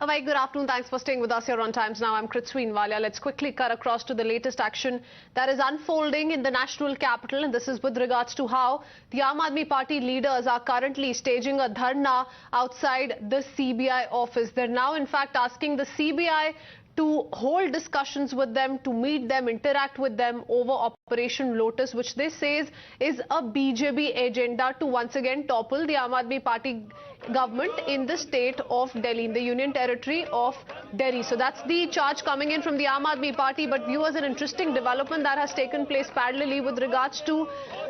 A very good afternoon. Thanks for staying with us here on Times Now. I'm Kritsween Walia. Let's quickly cut across to the latest action that is unfolding in the national capital. And this is with regards to how the Aam Aadmi Party leaders are currently staging a dharna outside the CBI office. They're now, in fact, asking the CBI to hold discussions with them, to meet them, interact with them over Operation Lotus, which they say is a BJP agenda to once again topple the Aam Aadmi Party government in the state of Delhi, in the Union Territory of Delhi. So that's the charge coming in from the Aam Aadmi Party. But viewers, an interesting development that has taken place parallelly with regards to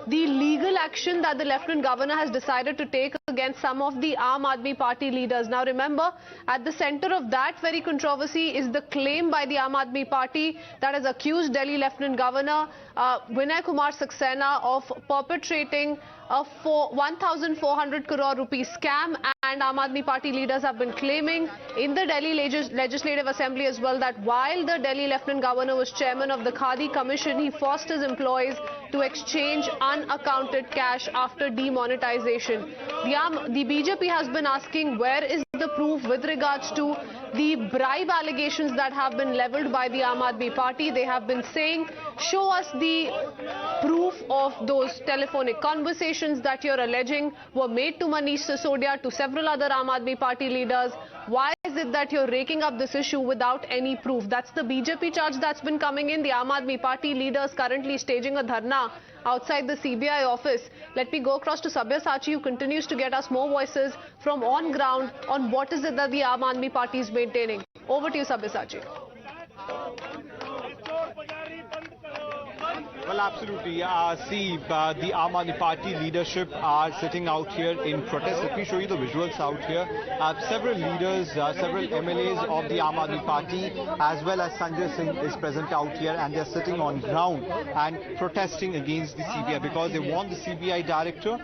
the legal action that the Lieutenant Governor has decided to take against some of the Aam Aadmi Party leaders. Now remember, at the center of that very controversy is the claim by the Aam Aadmi Party that has accused Delhi Lieutenant Governor Vinay Kumar Saxena of perpetrating a 1,400 crore rupee scam, and Aam Aadmi Party leaders have been claiming in the Delhi Legislative Assembly as well that while the Delhi Lieutenant Governor was chairman of the Khadi Commission, he forced his employees to exchange unaccounted cash after demonetization. The BJP has been asking where is the proof with regards to the bribe allegations that have been leveled by the Aam Aadmi Party. They have been saying, show us the proof of those telephonic conversations that you're alleging were made to Manish Sisodia, to several other Aam Aadmi Party leaders. Why is it that you're raking up this issue without any proof? That's the BJP charge that's been coming in. The Aam Aadmi Party leaders currently staging a dharna outside the CBI office. Let me go across to Sabyasachi, who continues to get us more voices from on ground on what is it that the Aam Aadmi Party is maintaining. Over to you, Sabyasachi. Well, absolutely. The Aam Aadmi Party leadership are sitting out here in protest. Let me show you the visuals out here. Several leaders, several MLAs of the Aam Aadmi Party, as well as Sanjay Singh is present out here, and they're sitting on ground and protesting against the CBI because they want the CBI director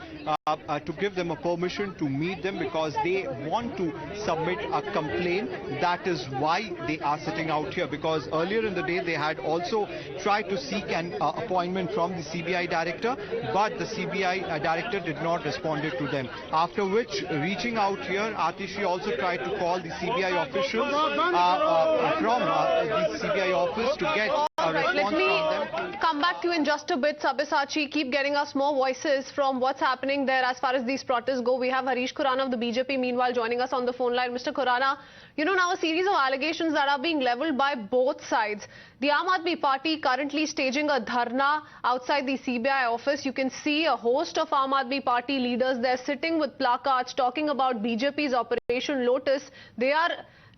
to give them a permission to meet them because they want to submit a complaint. That is why they are sitting out here, because earlier in the day they had also tried to seek an appointment from the CBI director, but the CBI director did not respond to them. After which, reaching out here, Atishi also tried to call the CBI officials from the CBI office to get a response from them. Let me come back to you in just a bit, Sabyasachi. Keep getting us more voices from what's happening there as far as these protests go. We have Harish Khurana of the BJP meanwhile joining us on the phone line. Mr. Khurana, you know, now a series of allegations that are being leveled by both sides. The Aam Aadmi Party currently staging a dharna outside the CBI office. You can see a host of Aam Aadmi Party leaders there sitting with placards talking about BJP's Operation Lotus. They are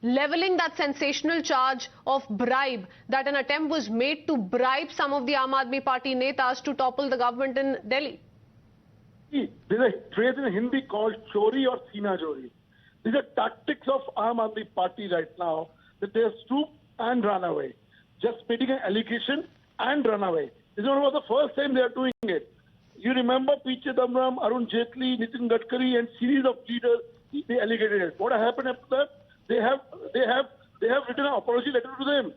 leveling that sensational charge of bribe, that an attempt was made to bribe some of the Aam Aadmi Party netas to topple the government in Delhi. See, there's a phrase in Hindi called Chori or Seena Jori. These are tactics of Aam Aadmi Party right now, that they stoop and run away. Just making an allegation and run away. This is not the first time they are doing it. You remember Chidambaram, Arun Jaitley, Nitin Gadkari and series of leaders, they allegated it. What happened after that? They have written an apology letter to them.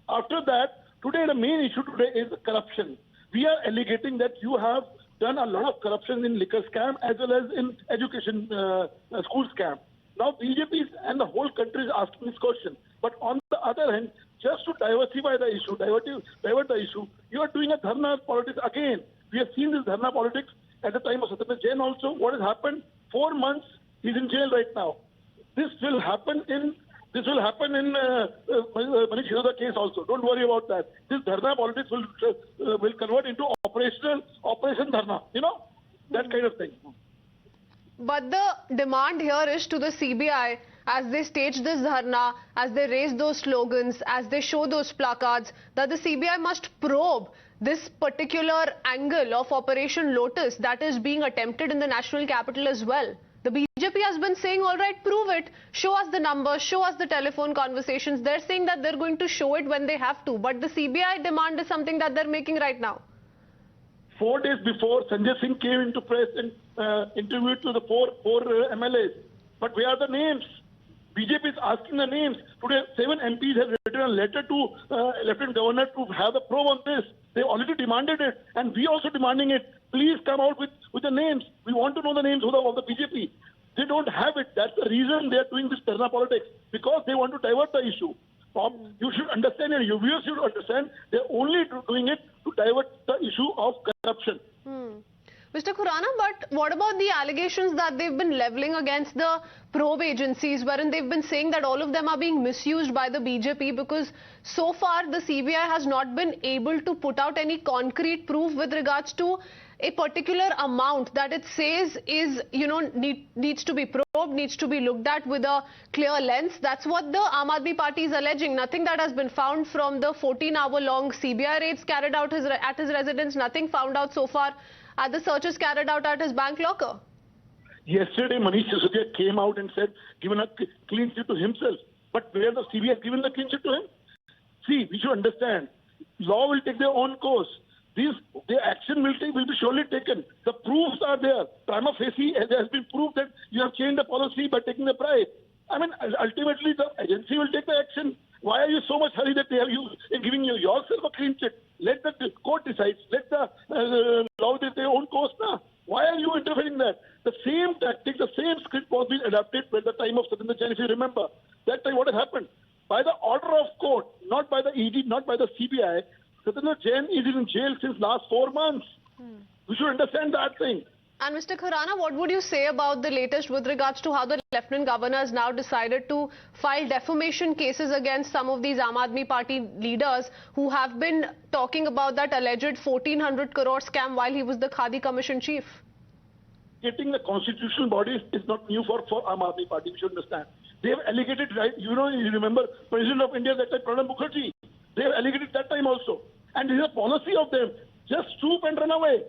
After that, today the main issue today is corruption. We are alleging that you have done a lot of corruption in liquor scam as well as in education school scam. Now BJP and the whole country is asking this question. But on the other hand, just to diversify the issue, divert the issue, you are doing a dharna politics again. We have seen this dharna politics at the time of Satyendra Jain also. What has happened? 4 months, he's in jail right now. This will happen in Manish Sisodia case also. Don't worry about that. This dharna politics will convert into operation dharna. You know, that kind of thing. But the demand here is to the CBI, as they stage this dharna, as they raise those slogans, as they show those placards, that the CBI must probe this particular angle of Operation Lotus that is being attempted in the national capital as well. The BJP has been saying, all right, prove it, show us the numbers, show us the telephone conversations. They're saying that they're going to show it when they have to. But the CBI demand is something that they're making right now. 4 days before, Sanjay Singh came into press and interviewed to the four MLAs. But where are the names? BJP is asking the names. Today, 7 MPs have written a letter to Lieutenant Governor to have a probe on this. They already demanded it, and we also demanding it. Please come out with the names. We want to know the names of the BJP. They don't have it. That's the reason they are doing this dharna politics, because they want to divert the issue. You should understand, and your viewers should understand, they're only doing it to divert the issue of corruption. Mr. Khurana, but what about the allegations that they've been levelling against the probe agencies, wherein they've been saying that all of them are being misused by the BJP, because so far the CBI has not been able to put out any concrete proof with regards to a particular amount that it says is, needs to be probed, needs to be looked at with a clear lens. That's what the Aam Aadmi Party is alleging. Nothing that has been found from the 14-hour-long CBI raids carried out at his residence, nothing found out so far at the searches carried out at his bank locker. Yesterday, Manish Sisodia came out and said, given a clean sheet to himself. But where the CBI has given the clean sheet to him? See, we should understand, law will take their own course. Their action will be surely taken. The proofs are there. Prima facie, there has been proof that you have changed the policy by taking the bribe. I mean, ultimately, the agency will take the action. Why are you so much hurried that they have you in giving yourself a clean sheet? Let the court decide. Let the law take their own course now. Why are you interfering in that? The same tactic, the same script was being adapted at the time of Satyendra Jain, if you remember. That time what had happened? By the order of court, not by the ED, not by the CBI, Satyendra Jain is in jail since last 4 months. We should understand that thing. And Mr. Khurana, what would you say about the latest with regards to how the Lieutenant Governor has now decided to file defamation cases against some of these Aam Aadmi Party leaders who have been talking about that alleged 1,400 crore scam while he was the Khadi Commission chief? Getting the constitutional bodies is not new for Aam Aadmi Party, we should understand. They have allocated, right? You remember President of India that time, Pranab Mukherjee. They have allocated that time also. And this is a policy of them. Just stoop and run away.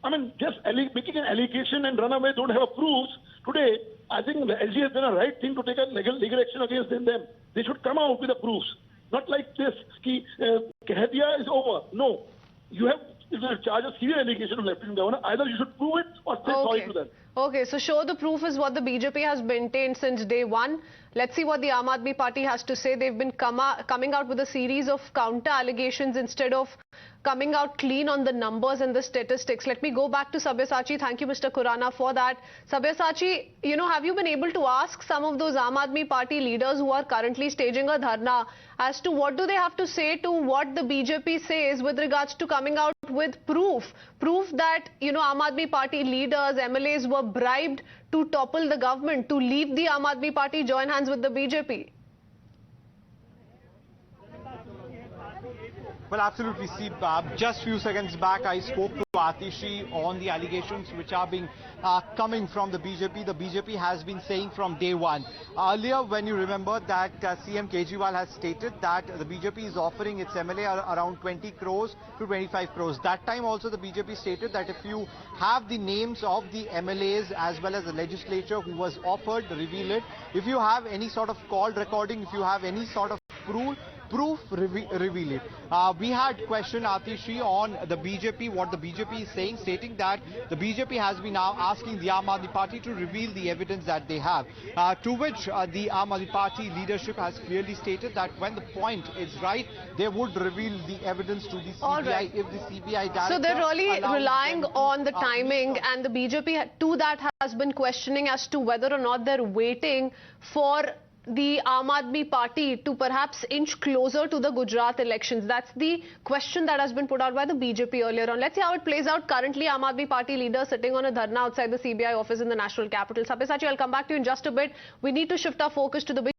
I mean, just making an allegation and run away, don't have proofs. Today, I think the LG has done a right thing to take a legal action against them. They should come out with the proofs. Not like this, Kehdia is over. No. You have to charge a serious allegation of Lieutenant Governor. Either you should prove it or say sorry to them. Okay, so show the proof is what the BJP has maintained since day one. Let's see what the Aam Aadmi Party has to say. They've been coming out with a series of counter allegations instead of coming out clean on the numbers and the statistics. Let me go back to Sabyasachi. Thank you, Mr. Khurana, for that. Sabyasachi, have you been able to ask some of those Aam Aadmi Party leaders who are currently staging a dharna as to what do they have to say to what the BJP says with regards to coming out with proof that, Aam Aadmi Party leaders, MLAs were bribed to topple the government, to leave the Aam Aadmi Party, join hands with the BJP? Well, absolutely. See, just few seconds back, I spoke to Atishi on the allegations which are being coming from the BJP. The BJP has been saying from day one. Earlier, when you remember that CM Kejriwal has stated that the BJP is offering its MLA around 20 crores to 25 crores. That time also the BJP stated that if you have the names of the MLAs as well as the legislature who was offered, reveal it. If you have any sort of call recording, if you have any sort of proof, reveal it. We had questioned Atishi on the BJP, what the BJP is saying, stating that the BJP has been now asking the Aam Aadmi Party to reveal the evidence that they have. To which the Aam Aadmi Party leadership has clearly stated that when the point is right, they would reveal the evidence to the CBI if the CBI director. So they're really relying on the timing, and the BJP to that has been questioning as to whether or not they're waiting for the Aam Aadmi Party to perhaps inch closer to the Gujarat elections. That's the question that has been put out by the BJP earlier on. Let's see how it plays out. Currently, Aam Aadmi Party leader sitting on a dharna outside the CBI office in the national capital. Sabyasachi, I'll come back to you in just a bit. We need to shift our focus to the